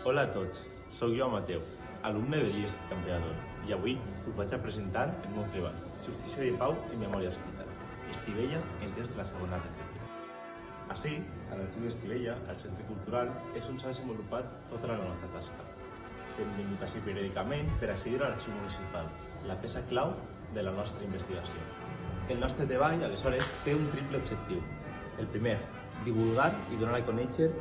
Hola a tots, sóc jo Mateu, alumne de l'IES Campeador, i avui us vaig a presentar el meu treball, Justícia de Pau i Memòria Escrita, Estivella en temps de la Segona República. Així, a l'Arxiu d'Estivella, al Centre Cultural, és on s'ha desenvolupat tota la nostra tasca. Hem vingut així periòdicament per accedir a l'Arxiu Municipal, la peça clau de la nostra investigació. El nostre treball, aleshores, té un triple objectiu. El primer, divulgar i donar a conèixer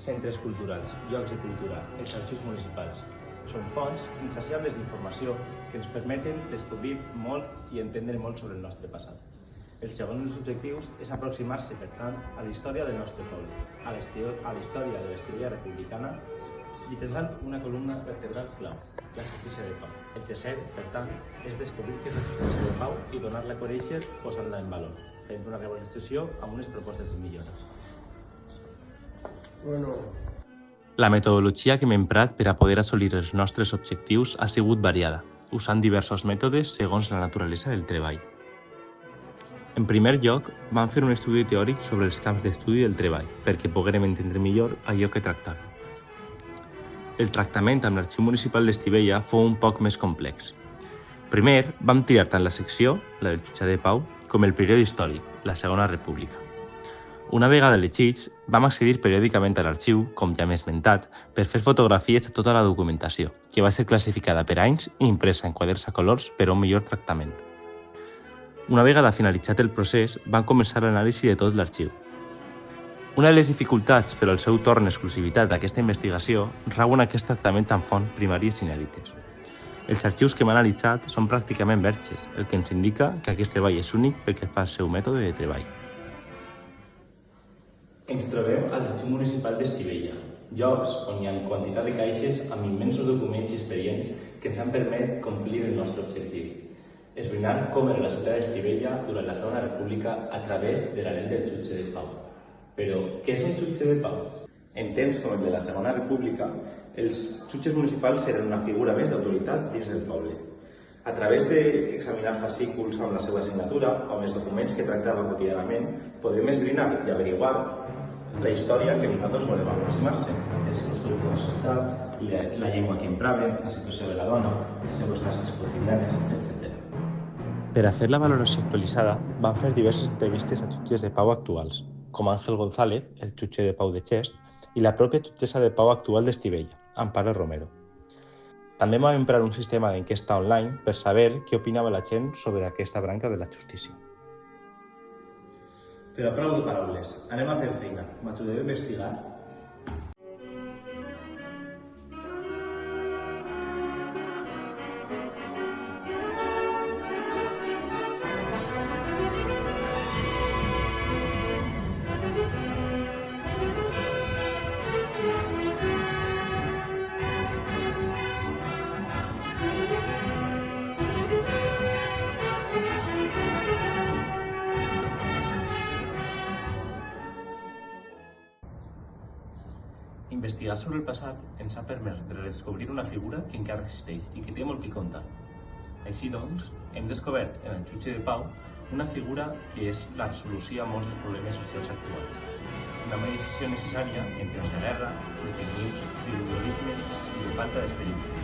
centres culturals, llocs de cultura, els arxius municipals. Són fonts insaciables d'informació que ens permeten descobrir molt i entendre molt sobre el nostre passat. El segon dels objectius és aproximar-se, per tant, a la història del nostre poble, a la història de l'Estivella republicana, mitjançant una columna vertebral clau, la justícia de Pau. El tercer, per tant, és descobrir què és la justícia de Pau i donar-la a conèixer posant-la en valor, fent una revolució amb unes propostes de millora. La metodologia que hem emprat per a poder assolir els nostres objectius ha sigut variada, usant diversos mètodes segons la naturalesa del treball. En primer lloc, vam fer un estudi teòric sobre els camps d'estudi del treball, perquè poguérem entendre millor allò que tractava. El tractament amb l'Arxiu Municipal d'Estivella fou un poc més complex. Primer, vam triar tant la secció, la del jutjat de Pau, com el període històric, la Segona República. Una vegada elegits, vam accedir periòdicament a l'arxiu, com ja m'he esmentat, per fer fotografies de tota la documentació, que va ser classificada per anys i impresa en quaders a colors per a un millor tractament. Una vegada finalitzat el procés, vam començar l'anàlisi de tot l'arxiu. Una de les dificultats, però al seu torn exclusivitat d'aquesta investigació, rau en aquest tractament amb fonts primàries inèdites. Els arxius que hem analitzat són pràcticament verges, el que ens indica que aquest treball és únic perquè fa el seu mètode de treball. Ens trobem a l'Arxiu Municipal d'Estivella, llocs on hi ha quantitat de caixes amb immensos documents i expedients que ens han permès complir el nostre objectiu. Esbrinar com era la ciutat d'Estivella durant la Segona República a través de la lent del jutge de Pau. Però, què és un jutge de Pau? En temps com el de la Segona República, els jutges municipals eren una figura més d'autoritat dins del poble. A través d'examinar fascículs amb la seva signatura o amb els documents que tractava quotidianament, podem esbrinar i averiguar la història que nosaltres volem aproximar-se, els costums de la societat, la llengua que empraven, la situació de la dona, les seves tasques quotidianes, etc. Per a fer la valoració actualitzada, vam fer diverses entrevistes a jutges de Pau actuals, com Ángel González, el jutge de Pau de Xest, i la pròpia jutgessa de Pau actual d'Estivella, Amparo Romero. També vam emprar un sistema d'enquesta online per saber què opinava la gent sobre aquesta branca de la justícia. Però prou de paraules, anem a fer feina. M'ajudeu a investigar? Investigar sobre el passat ens ha permès redescobrir una figura que encara existeix i que té molt que contar. Així doncs, hem descobert en el jutge de Pau una figura que és la resolució a molts dels problemes socials actuals. Una mediació necessària en temps de guerra, de fake news, de vulgarismes i de falta d'experiència.